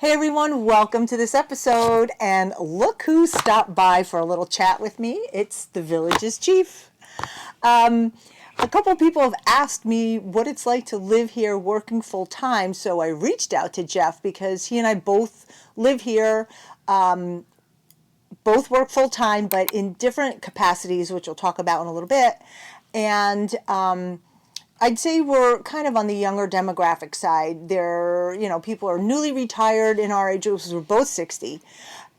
Hey everyone, welcome to this episode, and look who stopped by for a little chat with me. It's the Village's Chief. A couple people have asked me what it's like to live here working full time, so I reached out to Jeff because he and I both live here, both work full time, but in different capacities, which we'll talk about in a little bit. And I'd say we're kind of on the younger demographic side. People are newly retired in our age, we're both 60.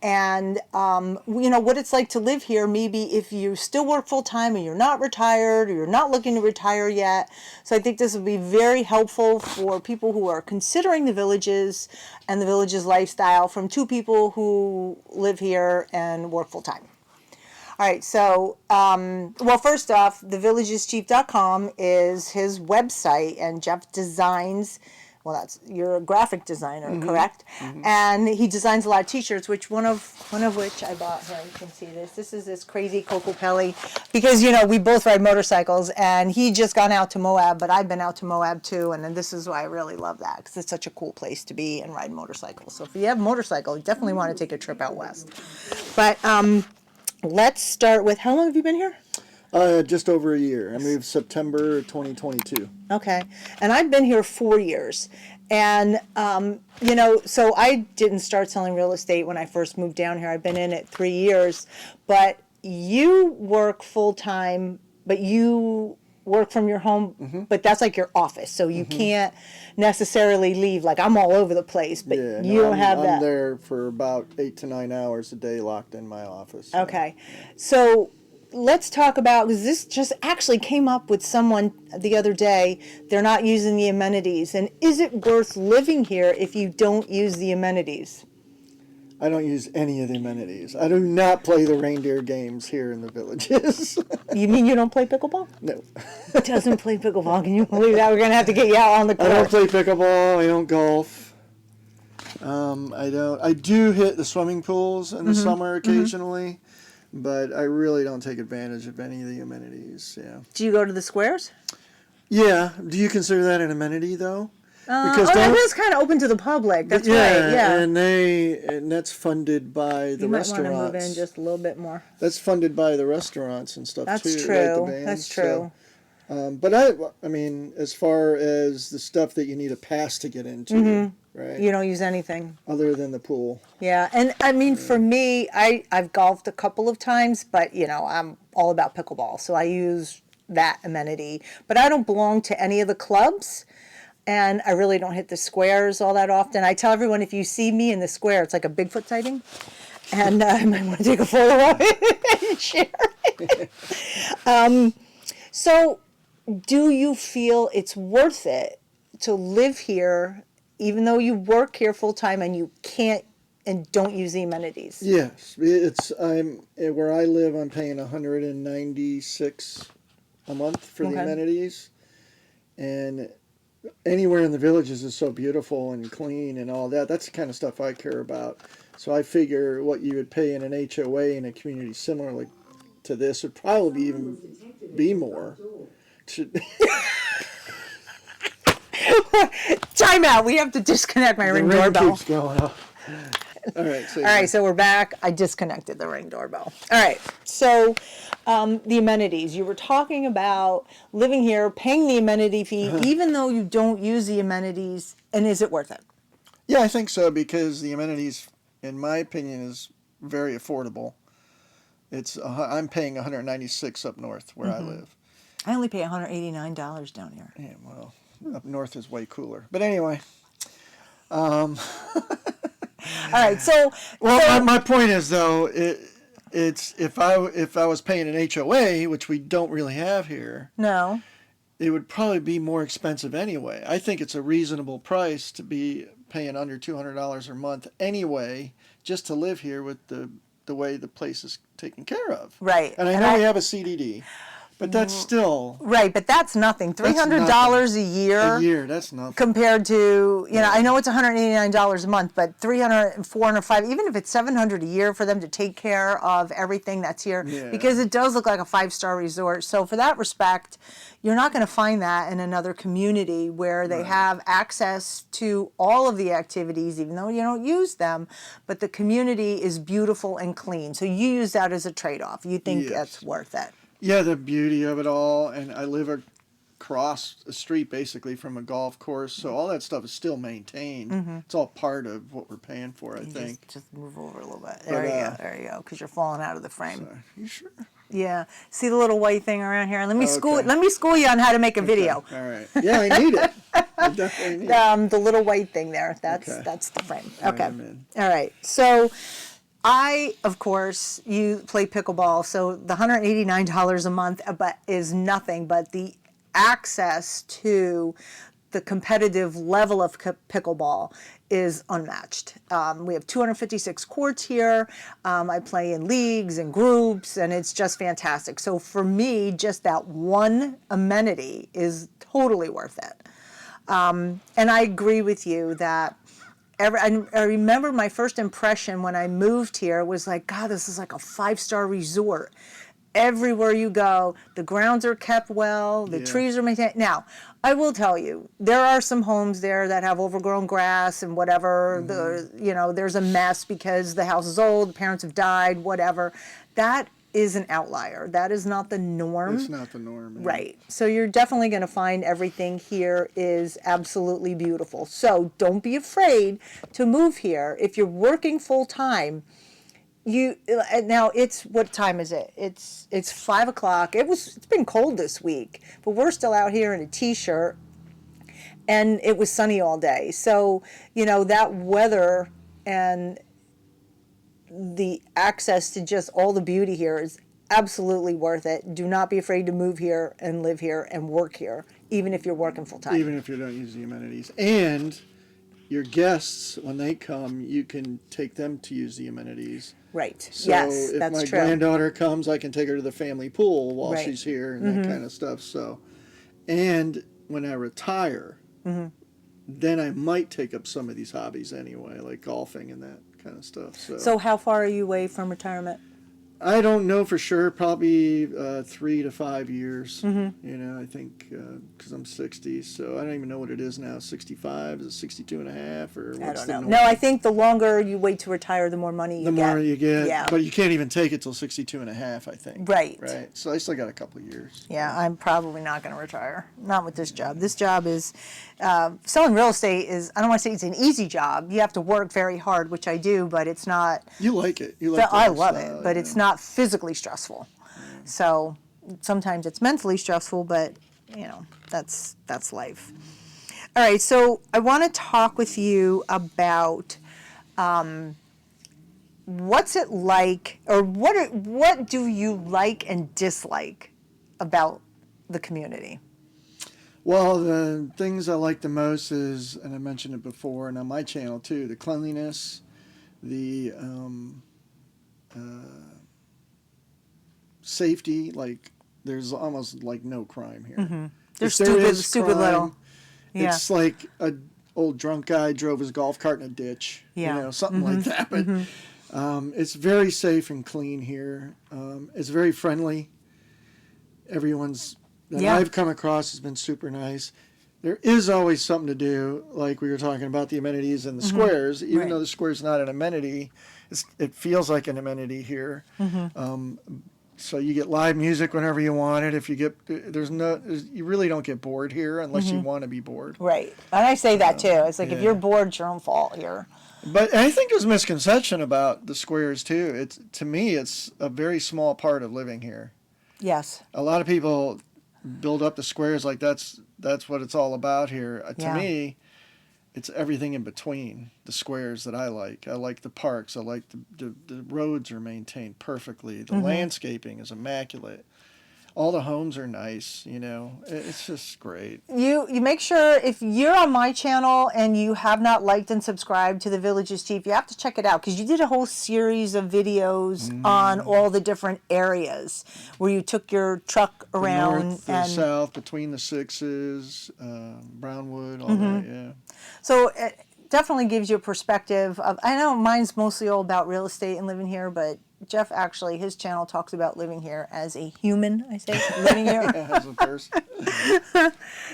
And, what it's like to live here, maybe if you still work full time and you're not retired or you're not looking to retire yet. So I think this will be very helpful for people who are considering the Villages and the Villages lifestyle from two people who live here and work full time. All right, so, first off, thevillageschief.com is his website, and Jeff designs, you're a graphic designer, correct? Mm-hmm. And he designs a lot of t-shirts, which one of which I bought here. You can see this. This is this crazy Coco Pelli, because, we both ride motorcycles, and he just gone out to Moab, but I've been out to Moab too, and then this is why I really love that, because it's such a cool place to be and ride motorcycles. So if you have a motorcycle, you definitely want to take a trip out west. But, let's start with, how long have you been here? Just over a year. I moved September 2022. Okay. And I've been here 4 years. And, so I didn't start selling real estate when I first moved down here. I've been in it 3 years. But you work full-time, but you work from your home, but that's like your office. So you can't necessarily leave. Like, I'm all over the place, but you don't have that. I'm there for about 8 to 9 hours a day locked in my office. So. Okay. So let's talk about, because this just actually came up with someone the other day. They're not using the amenities. And is it worth living here if you don't use the amenities? I don't use any of the amenities. I do not play the reindeer games here in the Villages. You mean you don't play pickleball? No. Doesn't play pickleball. Can you believe that? We're going to have to get you out on the court. I don't play pickleball. I don't golf. I do hit the swimming pools in the summer occasionally, but I really don't take advantage of any of the amenities. Yeah. Do you go to the squares? Yeah. Do you consider that an amenity, though? Because that is kind of open to the public. That's right. Yeah, and that's funded by the restaurants. You might want to move in just a little bit more. That's funded by the restaurants and stuff too. That's true. Right, that's true. So, but I mean, as far as the stuff that you need a pass to get into, right? You don't use anything other than the pool. Yeah, and I mean, for me, I've golfed a couple of times, but I'm all about pickleball, so I use that amenity. But I don't belong to any of the clubs. And I really don't hit the squares all that often. I tell everyone, if you see me in the square, it's like a Bigfoot sighting. And I might want to take a photo of it and share it. So do you feel it's worth it to live here, even though you work here full time and you can't and don't use the amenities? Yes. Where I live, I'm paying $196 a month for the amenities. And anywhere in the Villages is so beautiful and clean and all that. That's the kind of stuff I care about. So I figure what you would pay in an HOA in a community similar to this would probably even be more. Time out. We have to disconnect my Ring doorbell. Keeps going off. All right, so we're back. I disconnected the Ring doorbell. All right, so the amenities. You were talking about living here, paying the amenity fee, even though you don't use the amenities, and is it worth it? Yeah, I think so, because the amenities, in my opinion, is very affordable. I'm paying $196 up north where I live. I only pay $189 down here. Yeah, well, up north is way cooler. But anyway. All right, so my point is, though, it's if I was paying an HOA, which we don't really have here, no, it would probably be more expensive anyway. I think it's a reasonable price to be paying under $200 a month anyway, just to live here with the way the place is taken care of. Right. And I know we have a CDD, But that's still right. But that's nothing. $300 a year. A year, that's nothing. Compared to, you know, I know it's $189 a month, but 300, 400, 500, even if it's $700 a year for them to take care of everything that's here, because it does look like a 5-star resort. So for that respect, you're not going to find that in another community where they have access to all of the activities, even though you don't use them, but the community is beautiful and clean. So you use that as a trade-off. You think that's worth it. Yeah, the beauty of it all, and I live across the street basically from a golf course, so all that stuff is still maintained. It's all part of what we're paying for, I think. Just move over a little bit. There you go, because you're falling out of the frame. Sorry. You sure? Yeah. See the little white thing around here? Let me school you on how to make a video. All right. Yeah, I need it. I definitely need it. The little white thing there. That's the frame. Okay. All right. So of course, you play pickleball, so the $189 a month is nothing, but the access to the competitive level of pickleball is unmatched. We have 256 courts here. I play in leagues and groups, and it's just fantastic. So for me, just that one amenity is totally worth it. And I agree with you that I remember my first impression when I moved here was like, God, this is like a 5-star resort. Everywhere you go, the grounds are kept well, the trees are maintained. Now, I will tell you, there are some homes there that have overgrown grass and whatever. There's a mess because the house is old, the parents have died, whatever. That is an outlier. That is not the norm. It's not the norm. Right. So you're definitely going to find everything here is absolutely beautiful. So don't be afraid to move here. If you're working full time, now what time is it? It's 5 o'clock. It's been cold this week, but we're still out here in a t-shirt, and it was sunny all day. So, that weather and the access to just all the beauty here is absolutely worth it. Do not be afraid to move here and live here and work here, even if you're working full time. Even if you don't use the amenities. And your guests, when they come, you can take them to use the amenities. Right. So yes, if that's my true. Granddaughter comes, I can take her to the family pool while she's here and that kind of stuff. So, and when I retire, then I might take up some of these hobbies anyway, like golfing and that kind of stuff. So how far are you away from retirement? I don't know for sure. Probably 3 to 5 years. I think because I'm 60, so I don't even know what it is now. 65? Is it 62 and a half? Or what's I don't know. No, I think the longer you wait to retire, the more money you get. The more you get. Yeah. But you can't even take it till 62 and a half, I think. Right. Right. So I still got a couple of years. Yeah, I'm probably not going to retire. Not with this job. This job is, selling real estate is, I don't want to say it's an easy job. You have to work very hard, which I do, but it's not. You like it. You like I love it, but it's not physically stressful. So sometimes it's mentally stressful, but that's life. All right, so I want to talk with you about what's it like, or what do you like and dislike about the community? Well, the things I like the most is, and I mentioned it before, and on my channel too, the cleanliness, the safety. Like, there's almost like no crime here. There's stupid crime, little. Yeah. It's like an old drunk guy drove his golf cart in a ditch. Yeah. Something like that. But it's very safe and clean here. It's very friendly. Everyone's that I've come across has been super nice. There is always something to do, like we were talking about the amenities and the squares. Even though the square's not an amenity, it feels like an amenity here. So you get live music whenever you want it. If you get, you really don't get bored here unless you want to be bored. Right, and I say that too. It's like if you're bored, it's your own fault here. But I think there's a misconception about the squares too. To me, it's a very small part of living here. Yes. A lot of people build up the squares like that's what it's all about here. To me, it's everything in between the squares that I like. I like the parks. I like the roads are maintained perfectly. The landscaping is immaculate. all the homes are nice. You know, it's just great. You make sure, if you're on my channel and you have not liked and subscribed to The Village is Cheap, you have to check it out, because you did a whole series of videos on all the different areas where you took your truck around. The north, the south, between the sixes, Brownwood, all that, yeah. So it definitely gives you a perspective of, I know mine's mostly all about real estate and living here, but Jeff actually, his channel talks about living here as a human, I say, living here. Yeah, as a person.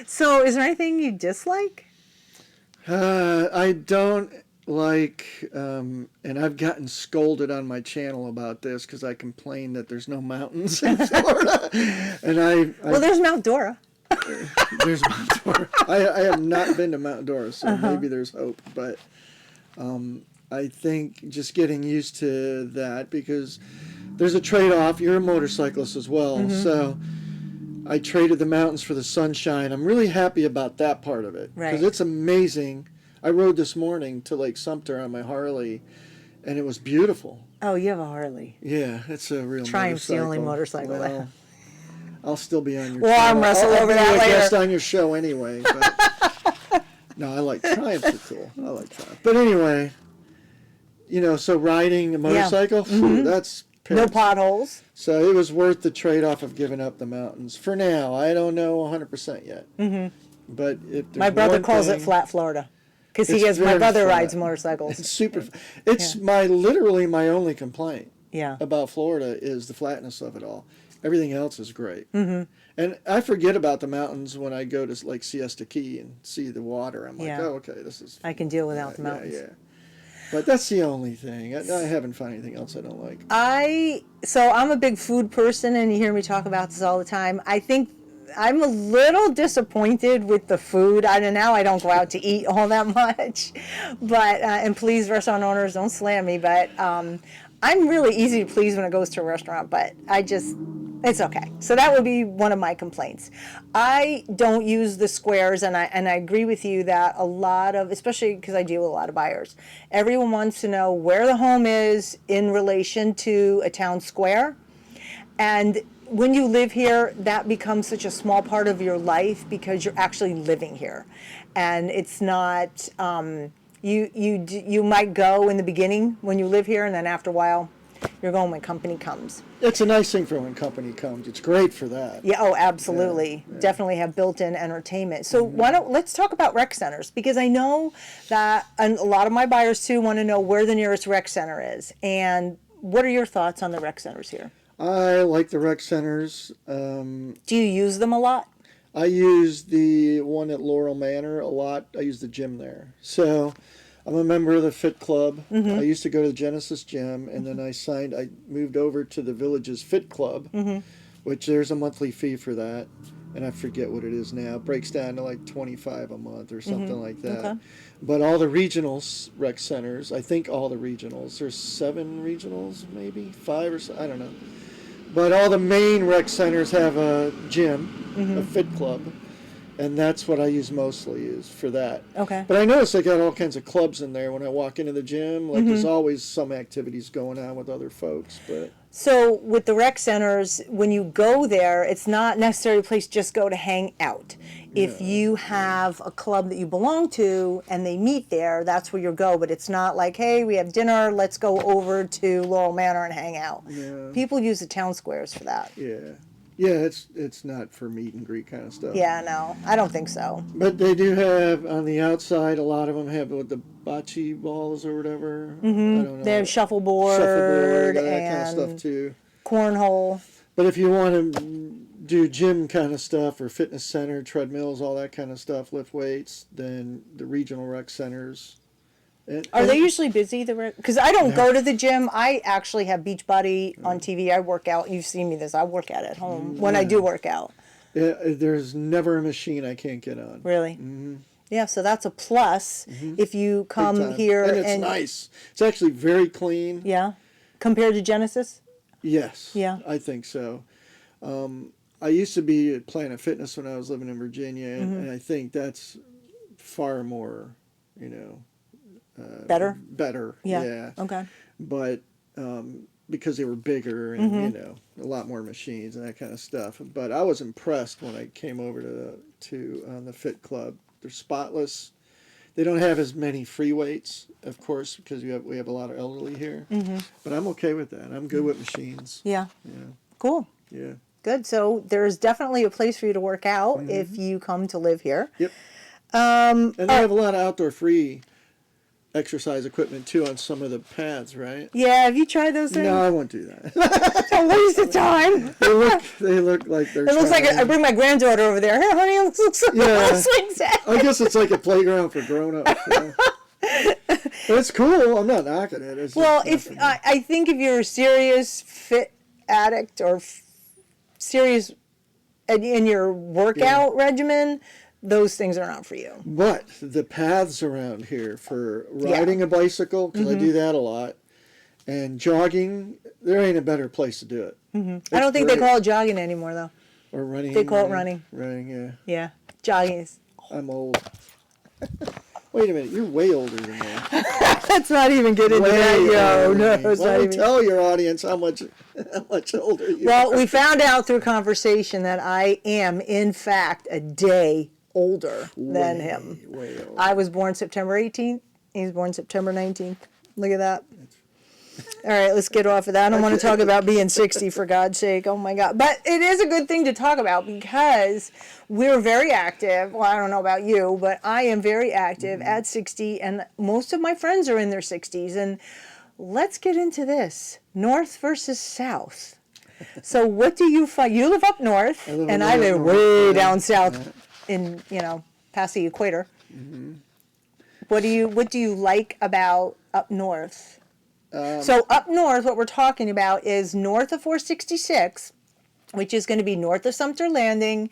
So is there anything you dislike? I don't like, and I've gotten scolded on my channel about this because I complain that there's no mountains in Florida. And Well, there's Mount Dora. There's Mount Dora. I have not been to Mount Dora, so maybe there's hope. But I think just getting used to that, because there's a trade-off. You're a motorcyclist as well, so I traded the mountains for the sunshine. I'm really happy about that part of it, because it's amazing. I rode this morning to Lake Sumter on my Harley, and it was beautiful. Oh, you have a Harley. Yeah, it's a real Triumph's motorcycle. the only motorcycle I Well, have. I'll still be on your We'll arm wrestle over that I'll be a later. guest on your show anyway. But no, I like Triumph's a tool. I like Triumph. But anyway, you know, so riding a motorcycle, that's No potholes. So it was worth the trade-off of giving up the mountains. For now, I don't know 100% yet. But if there's My brother one calls thing, it flat Florida, because It's my very brother flat. rides motorcycles. It's super. It's literally my only complaint Yeah. about Florida is the flatness of it all. Everything else is great. And I forget about the mountains when I go to like Siesta Key and see the water. I'm like, Yeah. oh, okay, this is. I can deal without the mountains. Yeah. But that's the only thing. I haven't found anything else I don't like. So I'm a big food person, and you hear me talk about this all the time. I think I'm a little disappointed with the food. Now I don't go out to eat all that much, but and please, restaurant owners, don't slam me. But I'm really easy to please when it goes to a restaurant, but it's okay. So that would be one of my complaints. I don't use the squares, and I agree with you that a lot of, especially because I deal with a lot of buyers, everyone wants to know where the home is in relation to a town square. And when you live here, that becomes such a small part of your life because you're actually living here. And it's not, you might go in the beginning when you live here, and then after a while, you're going when company comes. It's a nice thing for when company comes. It's great for that. Yeah, oh, absolutely. Yeah. Definitely have built-in entertainment. So let's talk about rec centers, because I know that a lot of my buyers too want to know where the nearest rec center is. And what are your thoughts on the rec centers here? I like the rec centers. Do you use them a lot? I use the one at Laurel Manor a lot. I use the gym there. So I'm a member of the Fit Club. I used to go to the Genesis gym, and then I moved over to the Village's Fit Club, which there's a monthly fee for that. And I forget what it is now. It breaks down to like $25 a month or something like that. Okay. But all the regional rec centers, I think all the regionals, there's 7 regionals, maybe 5 or so, I don't know. But all the main rec centers have a gym, a fit club, and that's what I use mostly is for that. Okay. But I notice they got all kinds of clubs in there when I walk into the gym. Like there's always some activities going on with other folks. But so with the rec centers, when you go there, it's not necessarily a place just go to hang out. If you have a club that you belong to and they meet there, that's where you go. But it's not like, hey, we have dinner, let's go over to Laurel Manor and hang out. Yeah. People use the town squares for that. Yeah. Yeah, it's not for meet and greet kind of stuff. Yeah, no, I don't think so. But they do have, on the outside, a lot of them have with the bocce balls or whatever. I don't know. They have shuffleboard that and kind of stuff too. Cornhole. But if you want to do gym kind of stuff or fitness center, treadmills, all that kind of stuff, lift weights, then the regional rec centers. Are they usually busy? Because I don't go to the gym. I actually have Beachbody on TV. I work out. You've seen me this. I work out at home when I do work out. Yeah, there's never a machine I can't get on. Really? Yeah, so that's a plus if you come here. And it's nice. It's actually very clean. Yeah? Compared to Genesis? Yes. Yeah. I think so. I used to be at Planet Fitness when I was living in Virginia, and I think that's far more, Better? Yeah. Okay. But because they were bigger and you know, a lot more machines and that kind of stuff. But I was impressed when I came over to the Fit Club. They're spotless. They don't have as many free weights, of course, because we have a lot of elderly here. But I'm okay with that. I'm good with machines. Yeah. Yeah. Cool. Yeah. Good. So there's definitely a place for you to work out if you come to live here. Yep. And they have a lot of outdoor free exercise equipment too on some of the pads, right? Yeah. Have you tried those things? No, I won't do that. It's a waste of time. They look like they're. It looks like I bring my granddaughter over there. Here, honey, it looks like a swing set. I guess it's like a playground for grown-ups. It's cool. I'm not knocking it. It's Well, if I think if you're a serious fit addict or serious in your workout regimen, those things are not for you. But the paths around here for riding a bicycle, because I do that a lot, and jogging, there ain't a better place to do it. I don't think they call it jogging anymore, though. Or running. They call it running. Running, yeah. Yeah, jogging is. I'm old. Wait a minute, you're way older than me. Let's not even get into that, yo. No, it's not even. Tell your audience how much older you are. Well, we found out through conversation that I am, in fact, a day older than him. Way older. I was born September 18th. He was born September 19th. Look at that. All right, let's get off of that. I don't want to talk about being 60, for God's sake. Oh, my God. But it is a good thing to talk about because we're very active. Well, I don't know about you, but I am very active at 60, and most of my friends are in their 60s. And let's get into this. North versus South. So what do you find? You live up north, and I live way down south in, past the equator. What do you like about up north? So up north, what we're talking about is north of 466, which is going to be north of Sumter Landing,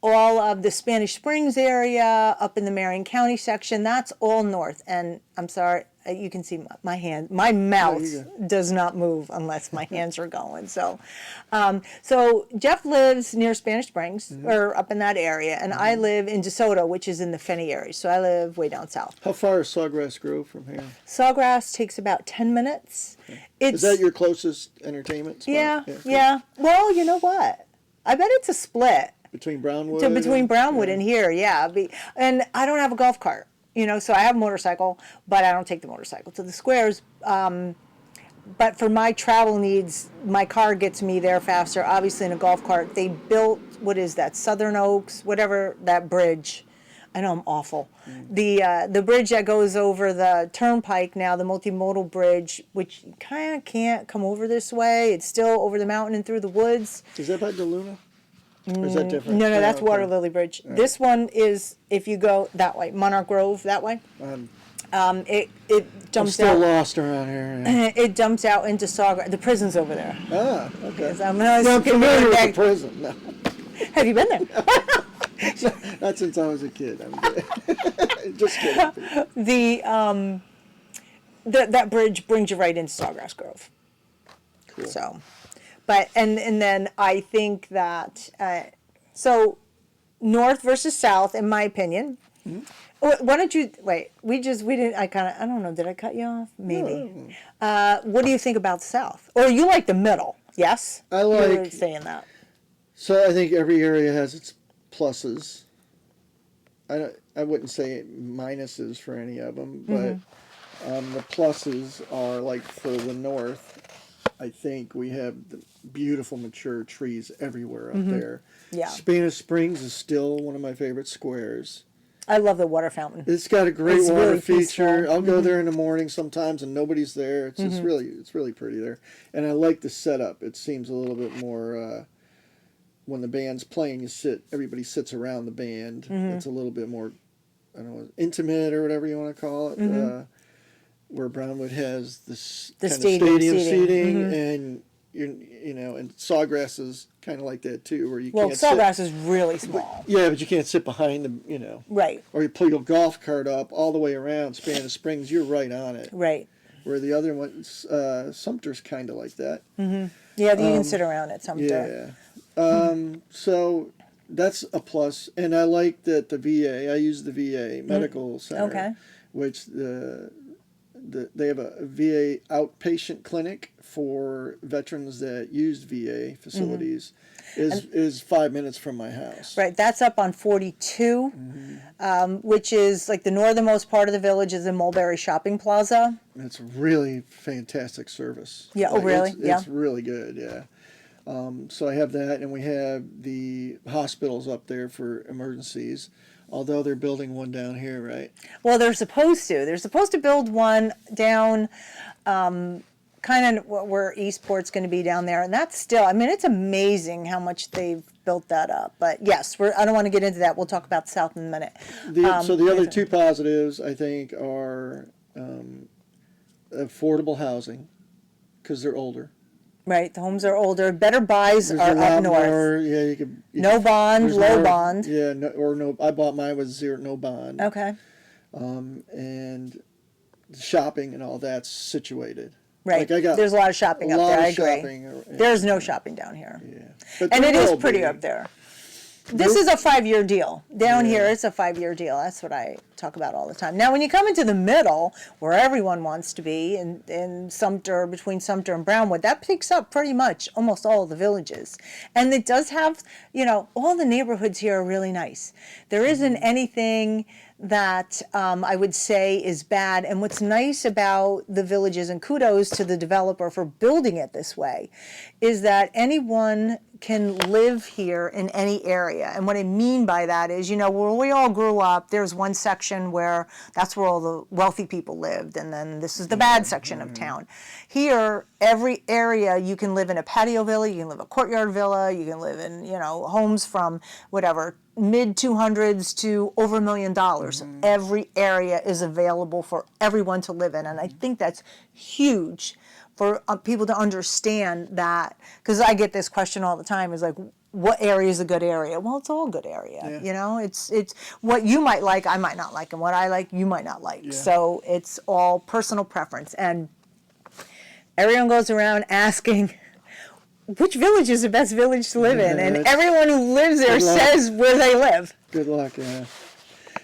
all of the Spanish Springs area, up in the Marion County section. That's all north. And I'm sorry, you can see my hand. My mouth does not move unless my hands are going. So, so Jeff lives near Spanish Springs, or up in that area, and I live in DeSoto, which is in the Finney area. So I live way down south. How far is Sawgrass Grove from here? Sawgrass takes about 10 minutes. Is that your closest entertainment spot? Yeah. Well, you know what? I bet it's a split. Between Brownwood? Between Brownwood and here, yeah. And I don't have a golf cart, so I have a motorcycle, but I don't take the motorcycle to the squares. But for my travel needs, my car gets me there faster. Obviously, in a golf cart, they built, what is that, Southern Oaks, whatever, that bridge. I know I'm awful. The bridge that goes over the turnpike now, the multimodal bridge, which you kind of can't come over this way. It's still over the mountain and through the woods. Is that by DeLuna? Or is that different? No, that's Water Lily Bridge. Right. This one is, if you go that way, Monarch Grove, that way. It dumps out. I'm still lost around here. Yeah. It dumps out into Sawgrass. The prison's over there. Ah, okay. I'm familiar with the prison. No. Have you been there? Not since I was a kid. I'm good. Just kidding. That bridge brings you right into Sawgrass Grove. Cool. So. But and then I think that so north versus south, in my opinion. Why don't you wait? We didn't. I don't know. Did I cut you off? Maybe. What do you think about the south? Or you like the middle? Yes. I like. You were saying that. So I think every area has its pluses. I wouldn't say minuses for any of them, but the pluses are like for the north. I think we have the beautiful mature trees everywhere up there. Yeah. Spanish Springs is still one of my favorite squares. I love the water fountain. It's got a great water really feature. peaceful. I'll go there in the morning sometimes and nobody's there. It's just really pretty there. And I like the setup. It seems a little bit more when the band's playing, everybody sits around the band. It's a little bit more, I don't know, intimate or whatever you want to call it. Where Brownwood has this The kind stadium of stadium seating, seating. and and Sawgrass is kind of like that too, where you Well, can't Sawgrass is really small. Yeah, but you can't sit behind the Right. Or you pull your golf cart up all the way around Spanish Springs, you're right on it. Right. Where the other ones, Sumter's kind of like that. Yeah, you can sit around at Sumter. Yeah. So that's a plus, and I like that the VA. I use the VA Medical Center, which they have a VA outpatient clinic for veterans that used VA facilities. Is 5 minutes from my house. Right, that's up on 42, which is like the northernmost part of the village is in Mulberry Shopping Plaza. It's really fantastic service. Yeah, oh really? It's really good, yeah. So I have that, and we have the hospitals up there for emergencies, although they're building one down here, right? Well, they're supposed to. They're supposed to build one down kind of where Eastport's going to be down there. And that's still, I mean, it's amazing how much they've built that up. But yes, I don't want to get into that. We'll talk about the South in a minute. So the other two positives, I think, are affordable housing, because they're older. Right, the homes are older. Better buys There's are up north. More, yeah, you could. No bond, low bond. Yeah, no. I bought mine with no bond. Okay. And shopping and all that's situated. Right. Like There's a lot of shopping up there. I agree. Shopping, There's no shopping down here. Yeah. And it is pretty up there. This is a 5-year deal. Down here, it's a 5-year deal. That's what I talk about all the time. Now, when you come into the middle, where everyone wants to be, in Sumter, between Sumter and Brownwood, that picks up pretty much almost all of the villages. And it does have, all the neighborhoods here are really nice. There isn't anything that I would say is bad. And what's nice about the villages, and kudos to the developer for building it this way, is that anyone can live here in any area. And what I mean by that is, where we all grew up, there's one section where that's where all the wealthy people lived, and then this is the bad section of town. Here, every area, you can live in a patio villa, you can live in a courtyard villa, you can live in, homes from whatever, mid-200s to over $1 million. Every area is available for everyone to live in, and I think that's huge for people to understand that, because I get this question all the time, is like, what area is a good area? Well, it's all a good area. Yeah. It's what you might like, I might not like, and what I like, you might not like. Yeah. So it's all personal preference. And everyone goes around asking, which village is the best village to live in? And everyone who lives there says where they live. Good luck, yeah.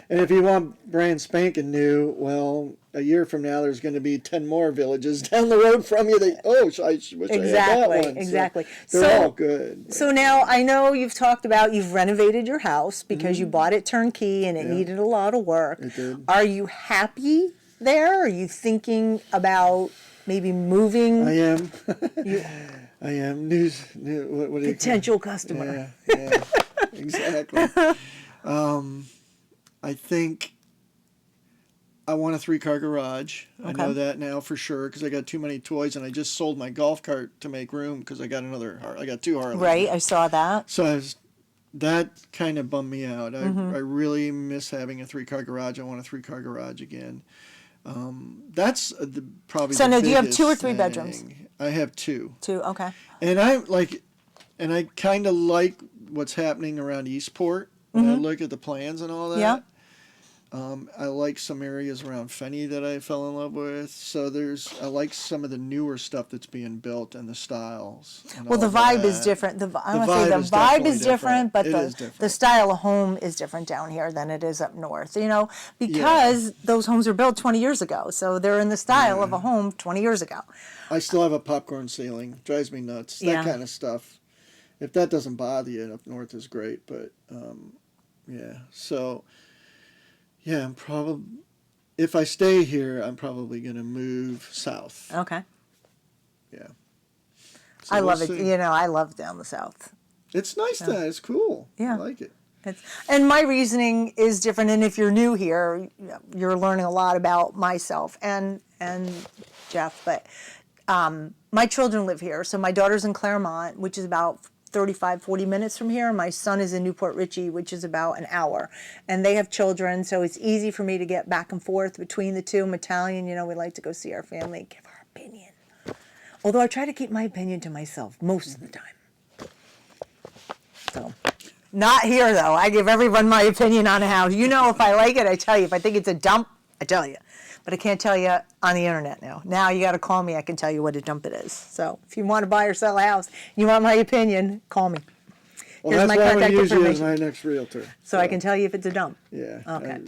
And if you want brand spanking new, well, a year from now, there's going to be 10 more villages down the road from you that, I wish I had that one. Exactly. So they're all good. So now I know you've talked about you've renovated your house because you bought it turnkey and it needed a lot of work. It did. Are you happy there? Are you thinking about maybe moving? I am. I am. What do you Potential customer. Yeah, exactly. I think I want a 3-car garage. Okay. I know that now for sure because I got too many toys, and I just sold my golf cart to make room because I got 2 Harleys. Right, I saw that. So that kind of bummed me out. I really miss having a 3-car garage. I want a 3-car garage again. That's probably. So now, do you have 2 or 3 bedrooms? I have 2. 2, okay. And I kind of like what's happening around Eastport when I look at the plans and all that. Yeah. I like some areas around Fenny that I fell in love with. So I like some of the newer stuff that's being built and the styles. And well, the vibe is different. The vibe is different, but the style of home is different down here than it is up north. Because those homes were built 20 years ago, so they're in the style of a home 20 years ago. I still have a popcorn ceiling. Drives me nuts. That kind of stuff. If that doesn't bother you, up north is great. But so. Yeah, if I stay here, I'm probably going to move south. Okay. Yeah. So I love it. I love down the south. It's nice there. It's cool. Yeah. I like it. And my reasoning is different. And if you're new here, you're learning a lot about myself and Jeff. But my children live here. So my daughter's in Claremont, which is about 35-40 minutes from here. My son is in Newport Richey, which is about an hour. And they have children, so it's easy for me to get back and forth between the two. I'm Italian, we like to go see our family, give our opinion. Although I try to keep my opinion to myself most of the time. So, not here though. I give everyone my opinion on a house. If I like it, I tell you. If I think it's a dump, I tell you. But I can't tell you on the internet now. Now you got to call me. I can tell you what a dump it is. So if you want to buy or sell a house, you want my opinion, call me. Well, here's my contact information. As my next realtor. So I can tell you if it's a dump. Yeah. Okay.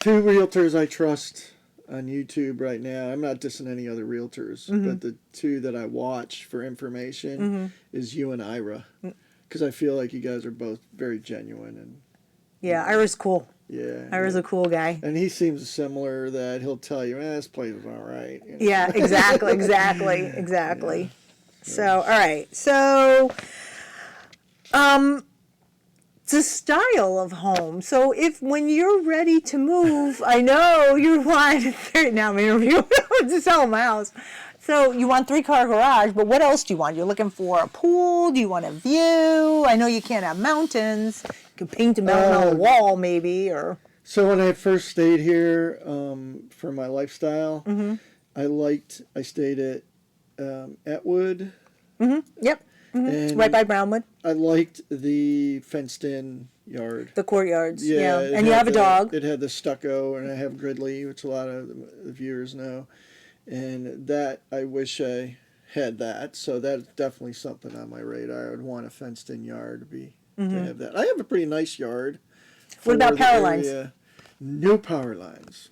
2 realtors I trust on YouTube right now. I'm not dissing any other realtors, but the two that I watch for information is you and Ira, because I feel like you guys are both very genuine and. Yeah, Ira's cool. Yeah, Ira's a cool guy. and he seems similar. That he'll tell you, this place is all right. You know? Yeah, exactly. Yeah. So, all right. So, the style of home. So when you're ready to move, I know you want now I'm interviewing to sell my house. So you want 3-car garage, but what else do you want? You're looking for a pool? Do you want a view? I know you can't have mountains. You could paint a mountain on the wall maybe, or. So when I first stayed here for my lifestyle, I stayed at Atwood. Yep. And right by Brownwood. I liked the fenced-in yard. The courtyards, yeah. It And you had have a dog. It had the stucco, and I have Gridley, which a lot of the viewers know. And that, I wish I had that. So that's definitely something on my radar. I would want a fenced-in yard to have that. I have a pretty nice yard. What about power lines? No power lines.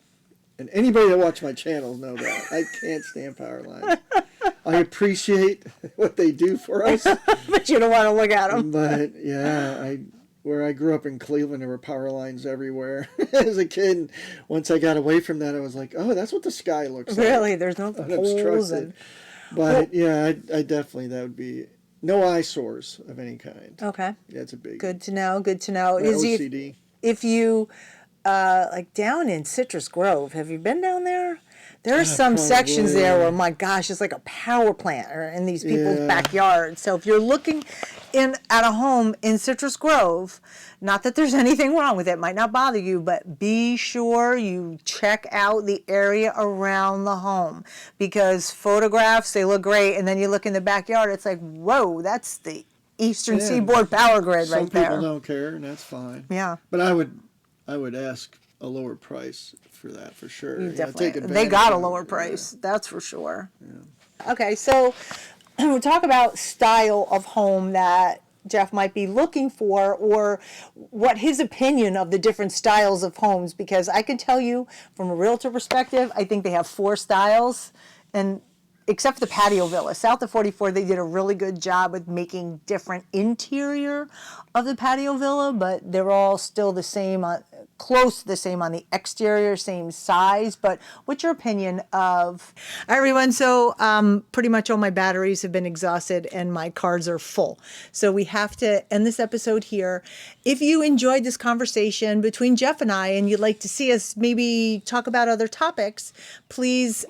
And anybody that watches my channel know that. I can't stand power lines. I appreciate what they do for us. But you don't want to look at them. But, yeah, where I grew up in Cleveland, there were power lines everywhere. As a kid, once I got away from that, I was like, oh, that's what the sky looks like. Really? There's no poles. But, yeah, I definitely, that would be, no eyesores of any kind. Okay. That's a big. Good to know. OCD. If you, like down in Citrus Grove, have you been down there? There are some sections there where, my gosh, it's like a power plant in these people's backyards. So if you're looking at a home in Citrus Grove, not that there's anything wrong with it, might not bother you, but be sure you check out the area around the home, because photographs, they look great, and then you look in the backyard, it's like, whoa, that's the Eastern Seaboard power grid right there. Some people don't care, and that's fine. Yeah. But I would ask a lower price for that, for sure. Definitely. They got a lower price, that's for sure. Yeah. Okay, so we'll talk about style of home that Jeff might be looking for, or what his opinion of the different styles of homes, because I can tell you from a realtor perspective, I think they have 4 styles, and except for the patio villa. South of 44, they did a really good job with making different interior of the patio villa, but they're all still the same, close to the same on the exterior, same size. But what's your opinion of... All right, everyone, so pretty much all my batteries have been exhausted and my cards are full. So we have to end this episode here. If you enjoyed this conversation between Jeff and I, and you'd like to see us maybe talk about other topics, please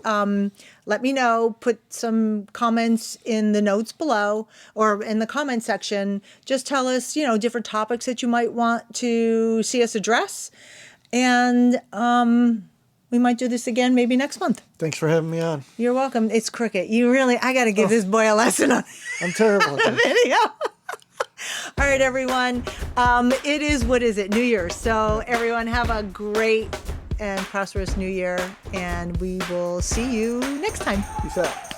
let me know. Put some comments in the notes below or in the comment section. Just tell us, different topics that you might want to see us address. And we might do this again maybe next month. Thanks for having me on. You're welcome. It's Cricket. I got to give this boy a lesson on I'm terrible at this. video. All right, everyone. It is, what is it? New Year's. So everyone have a great and prosperous new year, and we will see you next time. Peace out.